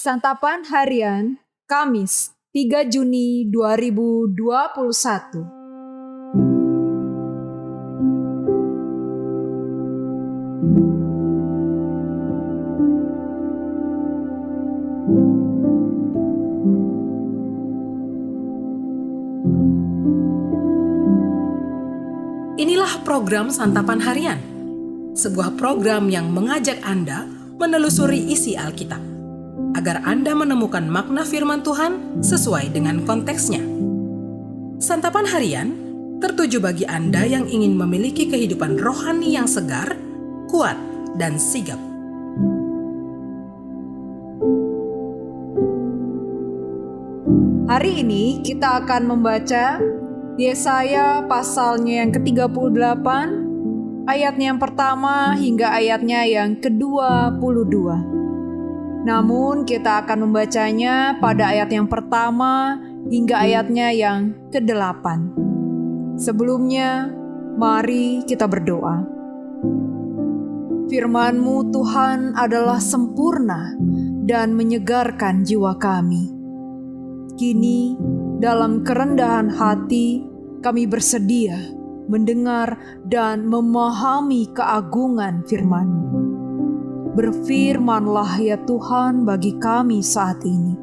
Santapan Harian, Kamis, 3 Juni 2021. Inilah program Santapan Harian, sebuah program yang mengajak Anda menelusuri isi Alkitab, agar Anda menemukan makna firman Tuhan sesuai dengan konteksnya. Santapan Harian tertuju bagi Anda yang ingin memiliki kehidupan rohani yang segar, kuat, dan sigap. Hari ini kita akan membaca Yesaya pasalnya yang ke-38, ayatnya yang pertama hingga ayatnya yang ke-22. Namun kita akan membacanya pada ayat yang pertama hingga ayatnya yang ke-8. Sebelumnya, mari kita berdoa. Firman-Mu Tuhan adalah sempurna dan menyegarkan jiwa kami. Kini, dalam kerendahan hati, kami bersedia mendengar dan memahami keagungan firman-Mu. Berfirmanlah ya Tuhan bagi kami saat ini.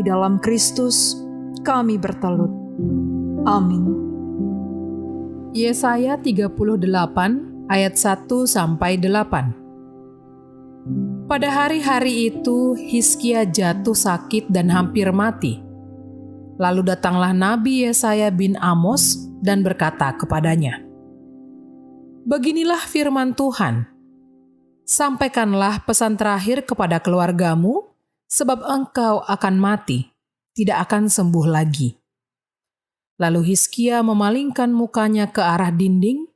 Di dalam Kristus kami bertelut. Amin. Yesaya 38 ayat 1-8. Pada hari-hari itu Hizkia jatuh sakit dan hampir mati. Lalu datanglah Nabi Yesaya bin Amos dan berkata kepadanya, "Beginilah firman Tuhan, sampaikanlah pesan terakhir kepada keluargamu, sebab engkau akan mati, tidak akan sembuh lagi." Lalu Hizkia memalingkan mukanya ke arah dinding,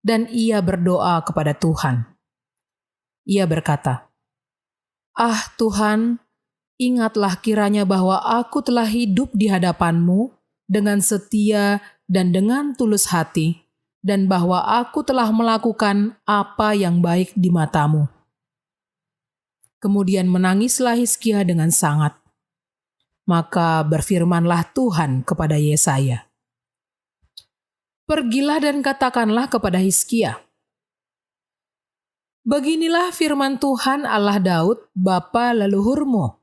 dan ia berdoa kepada Tuhan. Ia berkata, "Ah Tuhan, ingatlah kiranya bahwa aku telah hidup di hadapan-Mu dengan setia dan dengan tulus hati, dan bahwa aku telah melakukan apa yang baik di mata-Mu." Kemudian menangislah Hizkia dengan sangat. Maka berfirmanlah Tuhan kepada Yesaya, "Pergilah dan katakanlah kepada Hizkia, beginilah firman Tuhan Allah Daud, bapa leluhurmu.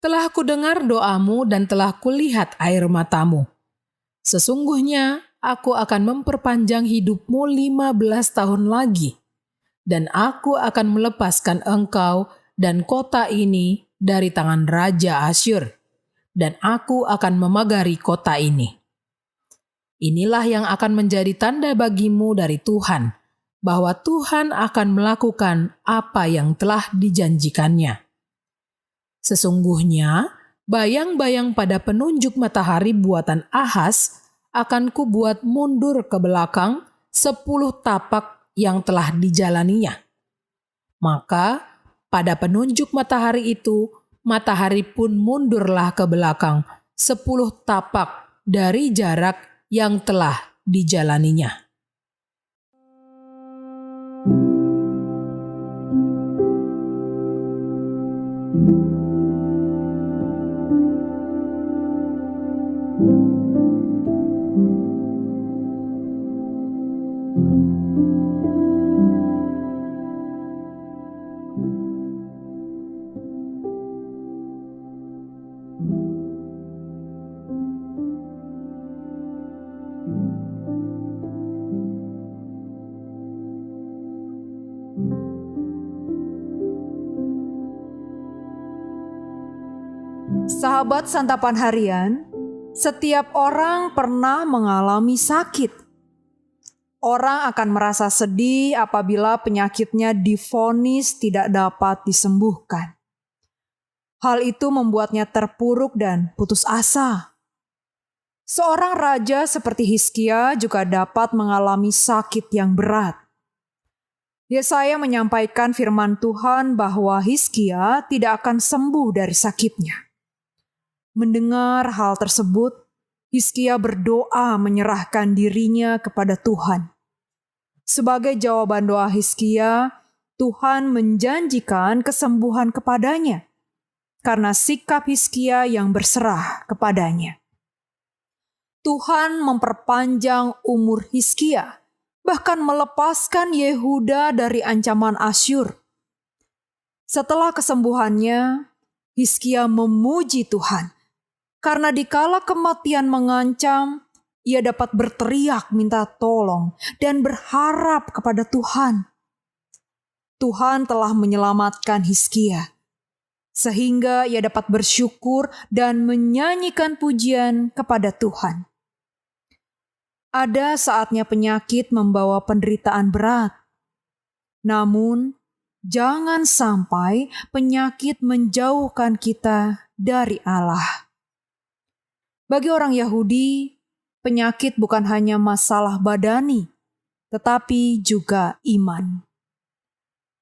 Telah kudengar doamu dan telah kulihat air matamu. Sesungguhnya aku akan memperpanjang hidupmu 15 tahun lagi, dan aku akan melepaskan engkau dan kota ini dari tangan Raja Asyur, dan aku akan memagari kota ini. Inilah yang akan menjadi tanda bagimu dari Tuhan, bahwa Tuhan akan melakukan apa yang telah dijanjikannya. Sesungguhnya, bayang-bayang pada penunjuk matahari buatan Ahaz akan kubuat mundur ke belakang 10 tapak yang telah dijalaninya. Maka pada penunjuk matahari itu, matahari pun mundurlah ke belakang 10 tapak dari jarak yang telah dijalaninya." Sahabat Santapan Harian, setiap orang pernah mengalami sakit. Orang akan merasa sedih apabila penyakitnya divonis tidak dapat disembuhkan. Hal itu membuatnya terpuruk dan putus asa. Seorang raja seperti Hizkia juga dapat mengalami sakit yang berat. Yesaya menyampaikan firman Tuhan bahwa Hizkia tidak akan sembuh dari sakitnya. Mendengar hal tersebut, Hizkia berdoa menyerahkan dirinya kepada Tuhan. Sebagai jawaban doa Hizkia, Tuhan menjanjikan kesembuhan kepadanya karena sikap Hizkia yang berserah kepadanya. Tuhan memperpanjang umur Hizkia, bahkan melepaskan Yehuda dari ancaman Asyur. Setelah kesembuhannya, Hizkia memuji Tuhan, karena dikala kematian mengancam, ia dapat berteriak minta tolong dan berharap kepada Tuhan. Tuhan telah menyelamatkan Hizkia, sehingga ia dapat bersyukur dan menyanyikan pujian kepada Tuhan. Ada saatnya penyakit membawa penderitaan berat, namun jangan sampai penyakit menjauhkan kita dari Allah. Bagi orang Yahudi, penyakit bukan hanya masalah badani, tetapi juga iman.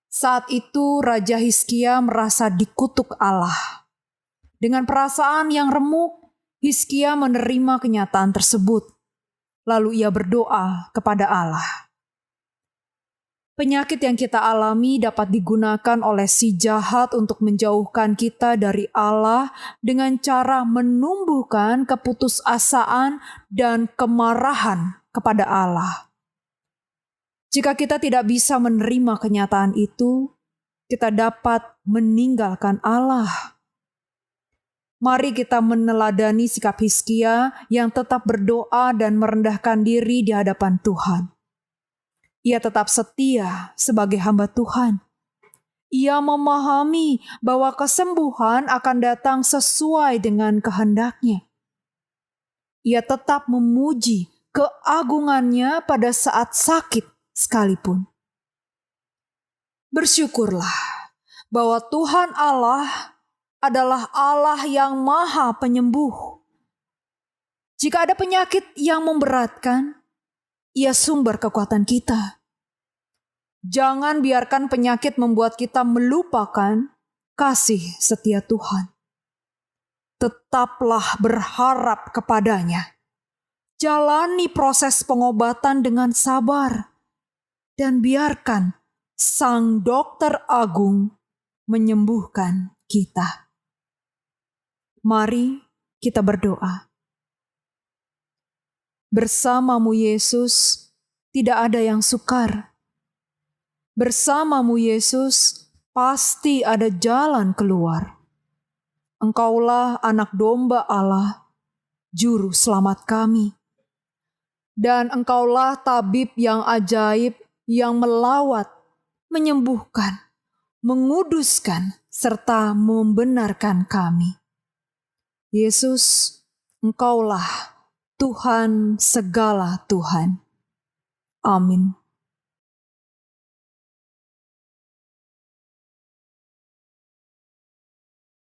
Saat itu Raja Hizkia merasa dikutuk Allah. Dengan perasaan yang remuk, Hizkia menerima kenyataan tersebut. Lalu ia berdoa kepada Allah. Penyakit yang kita alami dapat digunakan oleh si jahat untuk menjauhkan kita dari Allah dengan cara menumbuhkan keputusasaan dan kemarahan kepada Allah. Jika kita tidak bisa menerima kenyataan itu, kita dapat meninggalkan Allah. Mari kita meneladani sikap Hizkia yang tetap berdoa dan merendahkan diri di hadapan Tuhan. Ia tetap setia sebagai hamba Tuhan. Ia memahami bahwa kesembuhan akan datang sesuai dengan kehendak-Nya. Ia tetap memuji keagungan-Nya pada saat sakit sekalipun. Bersyukurlah bahwa Tuhan Allah adalah Allah yang Maha Penyembuh. Jika ada penyakit yang memberatkan, Ia sumber kekuatan kita. Jangan biarkan penyakit membuat kita melupakan kasih setia Tuhan. Tetaplah berharap kepada-Nya. Jalani proses pengobatan dengan sabar. Dan biarkan Sang Dokter Agung menyembuhkan kita. Mari kita berdoa. Bersama-Mu Yesus, tidak ada yang sukar. Bersama-Mu Yesus, pasti ada jalan keluar. Engkaulah anak domba Allah, juru selamat kami. Dan Engkaulah tabib yang ajaib yang melawat, menyembuhkan, menguduskan, serta membenarkan kami. Yesus, Engkaulah Tuhan segala Tuhan. Amin.